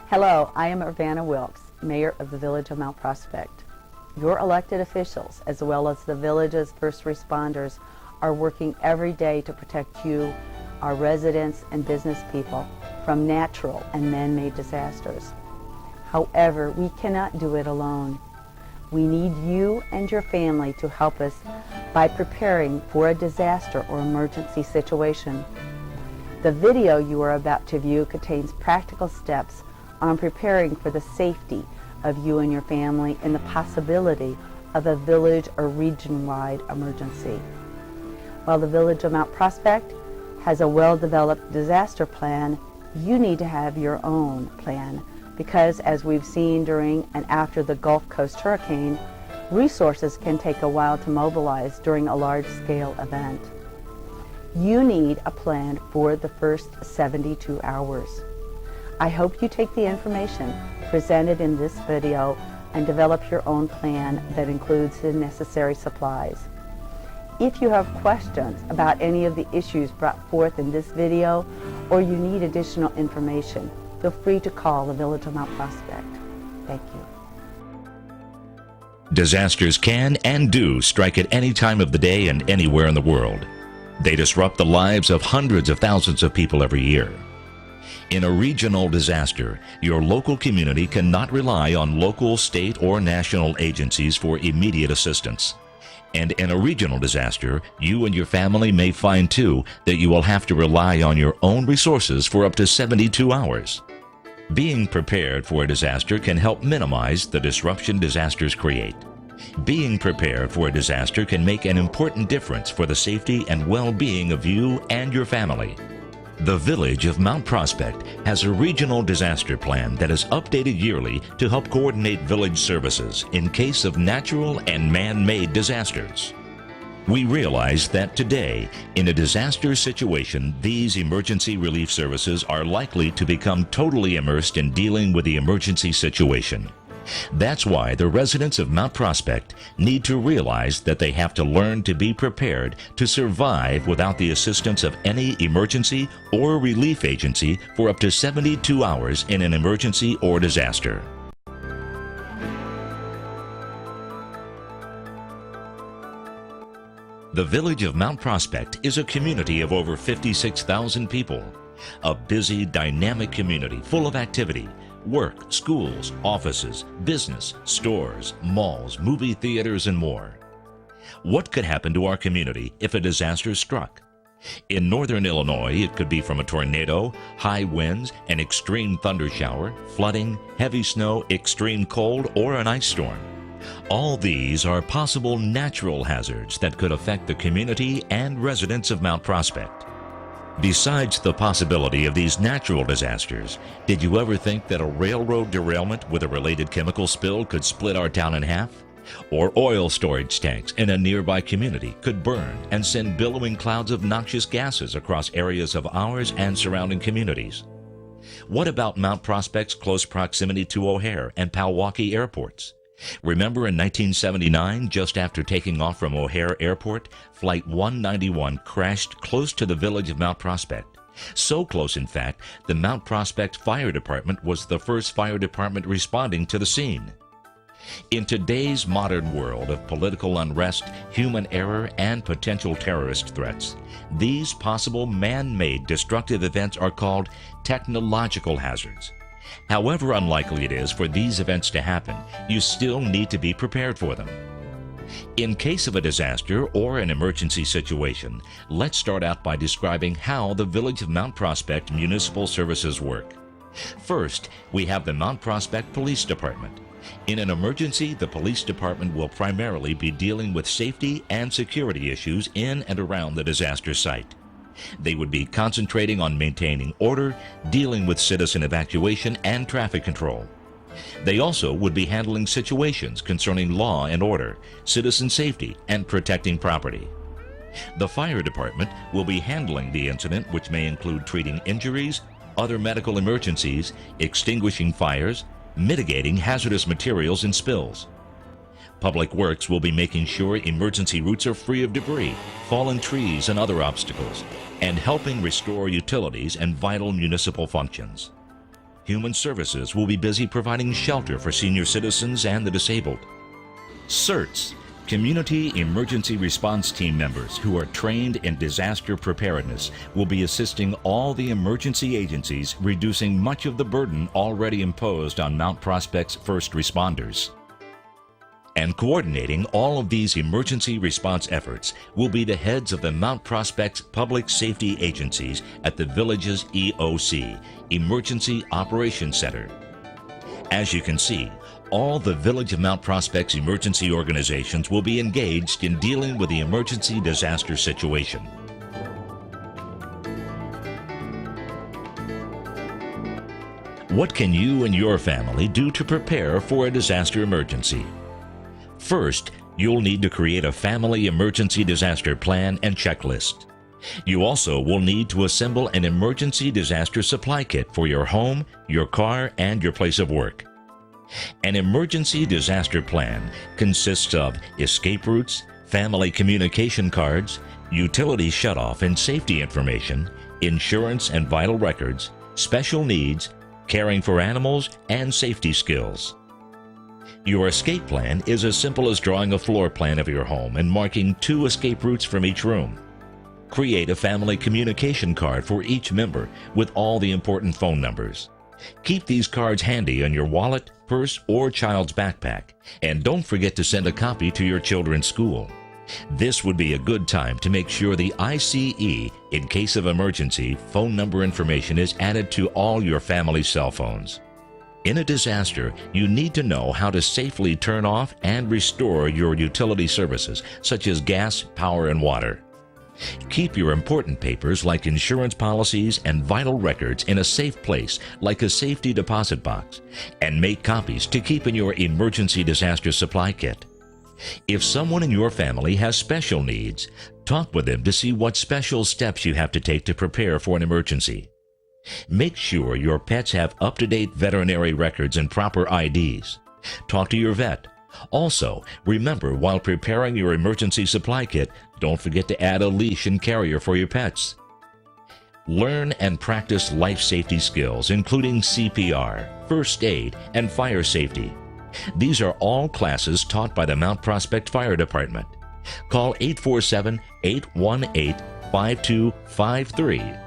Hello, I am Urbana Wilkes, Mayor of the Village of Mount Prospect. Your elected officials, as well as the village's first responders, are working every day to protect you, our residents and business people, from natural and man-made disasters. However, we cannot do it alone. We need you and your family to help us by preparing for a disaster or emergency situation. The video you are about to view contains practical steps on preparing for the safety of you and your family in the possibility of a village or region-wide emergency. While the Village of Mount Prospect has a well-developed disaster plan, you need to have your own plan because, as we've seen during and after the Gulf Coast hurricane, resources can take a while to mobilize during a large-scale event. You need a plan for the first 72 hours. I hope you take the information presented in this video and develop your own plan that includes the necessary supplies. If you have questions about any of the issues brought forth in this video, or you need additional information, feel free to call the Village of Mount Prospect. Thank you. Disasters can and do strike at any time of the day and anywhere in the world. They disrupt the lives of hundreds of thousands of people every year. In a regional disaster, your local community cannot rely on local, state, or national agencies for immediate assistance. And in a regional disaster, you and your family may find too that you will have to rely on your own resources for up to 72 hours. Being prepared for a disaster can help minimize the disruption disasters create. Being prepared for a disaster can make an important difference for the safety and well-being of you and your family. The Village of Mount Prospect has a regional disaster plan that is updated yearly to help coordinate village services in case of natural and man-made disasters. We realize that today, in a disaster situation, these emergency relief services are likely to become totally immersed in dealing with the emergency situation. That's why the residents of Mount Prospect need to realize that they have to learn to be prepared to survive without the assistance of any emergency or relief agency for up to 72 hours in an emergency or disaster. The Village of Mount Prospect is a community of over 56,000 people, a busy, dynamic community full of activity. Work, schools, offices, business, stores, malls, movie theaters, and more. What could happen to our community if a disaster struck? In northern Illinois, it could be from a tornado, high winds, an extreme thunder shower, flooding, heavy snow, extreme cold, or an ice storm. All these are possible natural hazards that could affect the community and residents of Mount Prospect. Besides the possibility of these natural disasters, did you ever think that a railroad derailment with a related chemical spill could split our town in half? Or oil storage tanks in a nearby community could burn and send billowing clouds of noxious gases across areas of ours and surrounding communities? What about Mount Prospect's close proximity to O'Hare and Palwaukee airports? Remember in 1979, just after taking off from O'Hare Airport, Flight 191 crashed close to the Village of Mount Prospect. So close, in fact, the Mount Prospect Fire Department was the first fire department responding to the scene. In today's modern world of political unrest, human error, and potential terrorist threats, these possible man-made destructive events are called technological hazards. However unlikely it is for these events to happen, you still need to be prepared for them. In case of a disaster or an emergency situation, let's start out by describing how the Village of Mount Prospect Municipal Services work. First, we have the Mount Prospect Police Department. In an emergency, the police department will primarily be dealing with safety and security issues in and around the disaster site. They would be concentrating on maintaining order, dealing with citizen evacuation and traffic control. They also would be handling situations concerning law and order, citizen safety, and protecting property. The fire department will be handling the incident, which may include treating injuries, other medical emergencies, extinguishing fires, mitigating hazardous materials and spills. Public Works will be making sure emergency routes are free of debris, fallen trees, and other obstacles, and helping restore utilities and vital municipal functions. Human Services will be busy providing shelter for senior citizens and the disabled. CERTs, Community Emergency Response Team members who are trained in disaster preparedness, will be assisting all the emergency agencies, reducing much of the burden already imposed on Mount Prospect's first responders. And coordinating all of these emergency response efforts will be the heads of the Mount Prospect's public safety agencies at the village's EOC, Emergency Operations Center. As you can see, all the Village of Mount Prospect's emergency organizations will be engaged in dealing with the emergency disaster situation. What can you and your family do to prepare for a disaster emergency? First, you'll need to create a family emergency disaster plan and checklist. You also will need to assemble an emergency disaster supply kit for your home, your car, and your place of work. An emergency disaster plan consists of escape routes, family communication cards, utility shutoff and safety information, insurance and vital records, special needs, caring for animals, and safety skills. Your escape plan is as simple as drawing a floor plan of your home and marking 2 escape routes from each room. Create a family communication card for each member with all the important phone numbers. Keep these cards handy on your wallet, purse, or child's backpack, and don't forget to send a copy to your children's school. This would be a good time to make sure the ICE, in case of emergency, phone number information is added to all your family's cell phones. In a disaster, you need to know how to safely turn off and restore your utility services, such as gas, power, and water. Keep your important papers like insurance policies and vital records in a safe place like a safety deposit box, and make copies to keep in your emergency disaster supply kit. If someone in your family has special needs, talk with them to see what special steps you have to take to prepare for an emergency. Make sure your pets have up-to-date veterinary records and proper IDs. Talk to your vet. Also, remember, while preparing your emergency supply kit, don't forget to add a leash and carrier for your pets. Learn and practice life safety skills, including CPR, first aid, and fire safety. These are all classes taught by the Mount Prospect Fire Department. Call 847-818-5253.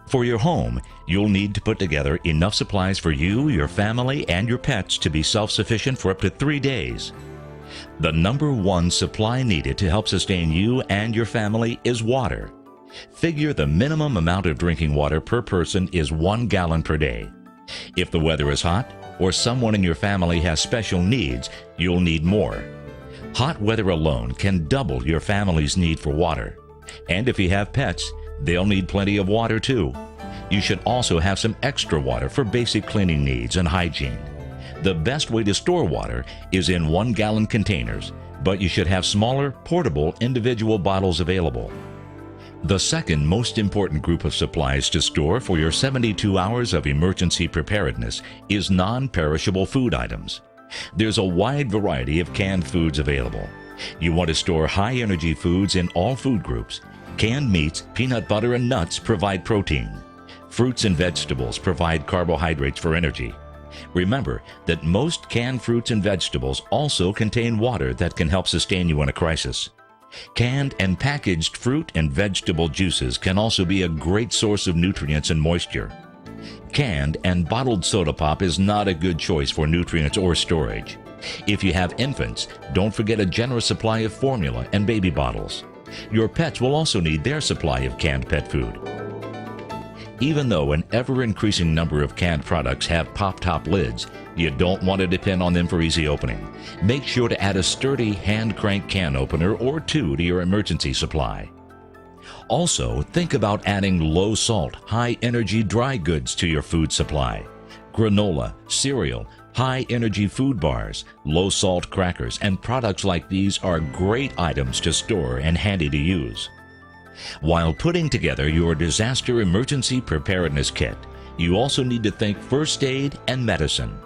For your home, you'll need to put together enough supplies for you, your family, and your pets to be self-sufficient for up to 3 days. The number one supply needed to help sustain you and your family is water. Figure the minimum amount of drinking water per person is 1 gallon per day. If the weather is hot or someone in your family has special needs, you'll need more. Hot weather alone can double your family's need for water. And if you have pets, they'll need plenty of water too. You should also have some extra water for basic cleaning needs and hygiene. The best way to store water is in 1 gallon containers, but you should have smaller, portable, individual bottles available. The second most important group of supplies to store for your 72 hours of emergency preparedness is non-perishable food items. There's a wide variety of canned foods available. You want to store high-energy foods in all food groups. Canned meats, peanut butter, and nuts provide protein. Fruits and vegetables provide carbohydrates for energy. Remember that most canned fruits and vegetables also contain water that can help sustain you in a crisis. Canned and packaged fruit and vegetable juices can also be a great source of nutrients and moisture. Canned and bottled soda pop is not a good choice for nutrients or storage. If you have infants, don't forget a generous supply of formula and baby bottles. Your pets will also need their supply of canned pet food. Even though an ever-increasing number of canned products have pop-top lids, you don't want to depend on them for easy opening. Make sure to add a sturdy hand-crank can opener or 2 to your emergency supply. Also, think about adding low-salt, high-energy dry goods to your food supply. Granola, cereal, high-energy food bars, low-salt crackers, and products like these are great items to store and handy to use. While putting together your disaster emergency preparedness kit, you also need to think first aid and medicine.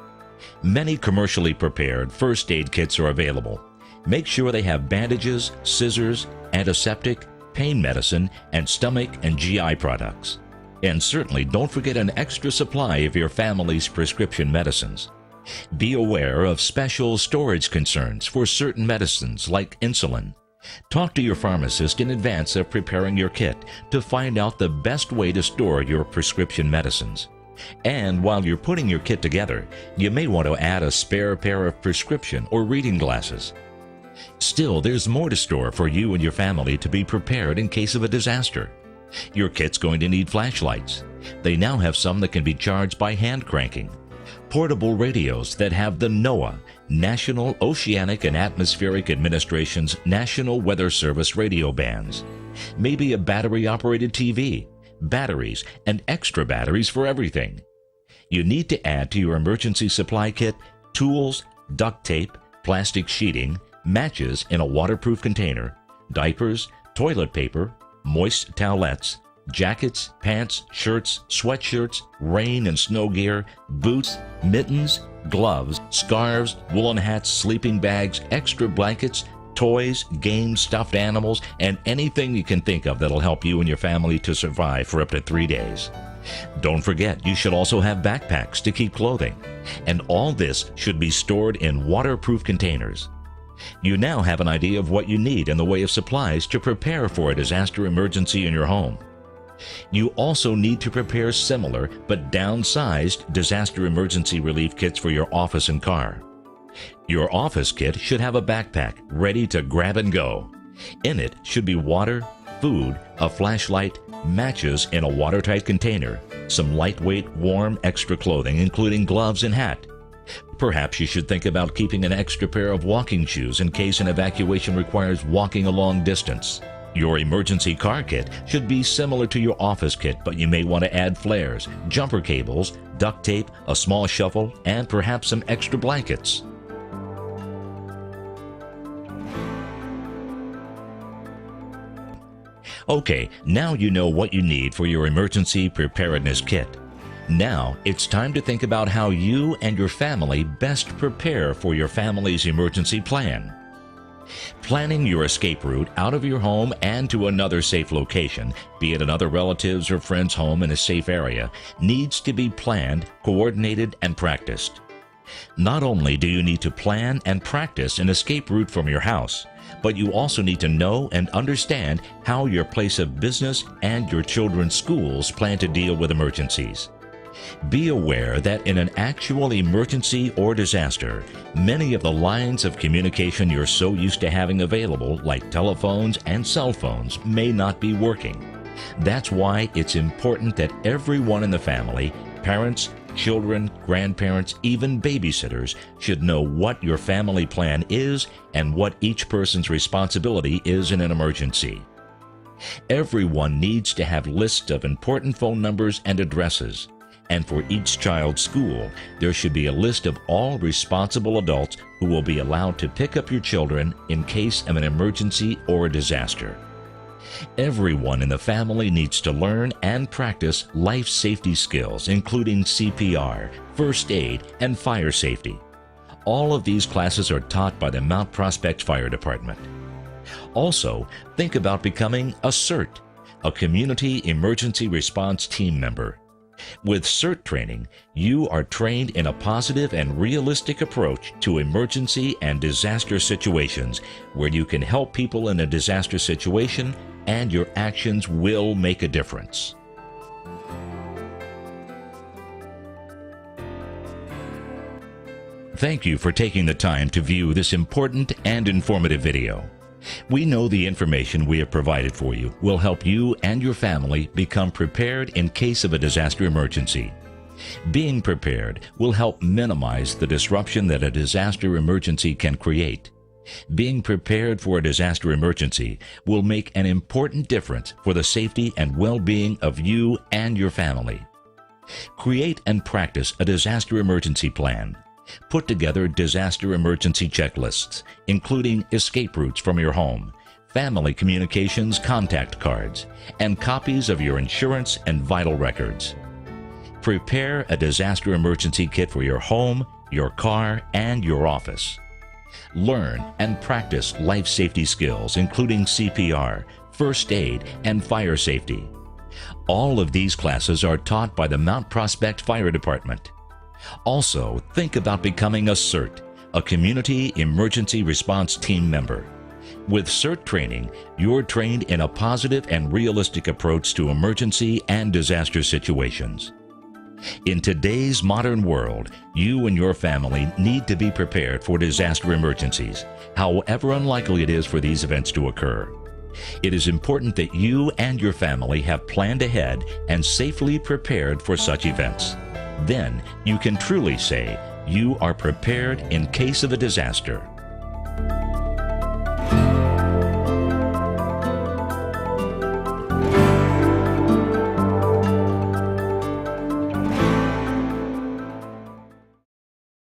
Many commercially prepared first aid kits are available. Make sure they have bandages, scissors, antiseptic, pain medicine, and stomach and GI products. And certainly don't forget an extra supply of your family's prescription medicines. Be aware of special storage concerns for certain medicines like insulin. Talk to your pharmacist in advance of preparing your kit to find out the best way to store your prescription medicines. And while you're putting your kit together, you may want to add a spare pair of prescription or reading glasses. Still, there's more to store for you and your family to be prepared in case of a disaster. Your kit's going to need flashlights. They now have some that can be charged by hand cranking. Portable radios that have the NOAA, National Oceanic and Atmospheric Administration's National Weather Service radio bands. Maybe a battery-operated TV, batteries, and extra batteries for everything. You need to add to your emergency supply kit tools, duct tape, plastic sheeting, matches in a waterproof container, diapers, toilet paper, moist towelettes, jackets, pants, shirts, sweatshirts, rain and snow gear, boots, mittens, gloves, scarves, woolen hats, sleeping bags, extra blankets, toys, games, stuffed animals, and anything you can think of that'll help you and your family to survive for up to 3 days. Don't forget, you should also have backpacks to keep clothing. And all this should be stored in waterproof containers. You now have an idea of what you need in the way of supplies to prepare for a disaster emergency in your home. You also need to prepare similar but downsized disaster emergency relief kits for your office and car. Your office kit should have a backpack ready to grab and go. In it should be water, food, a flashlight, matches in a watertight container, some lightweight, warm, extra clothing including gloves and hat. Perhaps you should think about keeping an extra pair of walking shoes in case an evacuation requires walking a long distance. Your emergency car kit should be similar to your office kit, but you may want to add flares, jumper cables, duct tape, a small shovel, and perhaps some extra blankets. Okay, now you know what you need for your emergency preparedness kit. Now, it's time to think about how you and your family best prepare for your family's emergency plan. Planning your escape route out of your home and to another safe location, be it another relative's or friend's home in a safe area, needs to be planned, coordinated, and practiced. Not only do you need to plan and practice an escape route from your house, but you also need to know and understand how your place of business and your children's schools plan to deal with emergencies. Be aware that in an actual emergency or disaster, many of the lines of communication you're so used to having available, like telephones and cell phones, may not be working. That's why it's important that everyone in the family, parents, children, grandparents, even babysitters, should know what your family plan is and what each person's responsibility is in an emergency. Everyone needs to have lists of important phone numbers and addresses. And for each child's school, there should be a list of all responsible adults who will be allowed to pick up your children in case of an emergency or a disaster. Everyone in the family needs to learn and practice life safety skills, including CPR, first aid, and fire safety. All of these classes are taught by the Mount Prospect Fire Department. Also, think about becoming a CERT, a Community Emergency Response Team member. With CERT training, you are trained in a positive and realistic approach to emergency and disaster situations where you can help people in a disaster situation and your actions will make a difference. Thank you for taking the time to view this important and informative video. We know the information we have provided for you will help you and your family become prepared in case of a disaster emergency. Being prepared will help minimize the disruption that a disaster emergency can create. Being prepared for a disaster emergency will make an important difference for the safety and well-being of you and your family. Create and practice a disaster emergency plan. Put together disaster emergency checklists, including escape routes from your home, family communications contact cards, and copies of your insurance and vital records. Prepare a disaster emergency kit for your home, your car, and your office. Learn and practice life safety skills, including CPR, first aid, and fire safety. All of these classes are taught by the Mount Prospect Fire Department. Also, think about becoming a CERT, a Community Emergency Response Team member. With CERT training, you're trained in a positive and realistic approach to emergency and disaster situations. In today's modern world, you and your family need to be prepared for disaster emergencies, however unlikely it is for these events to occur. It is important that you and your family have planned ahead and safely prepared for such events. Then you can truly say you are prepared in case of a disaster.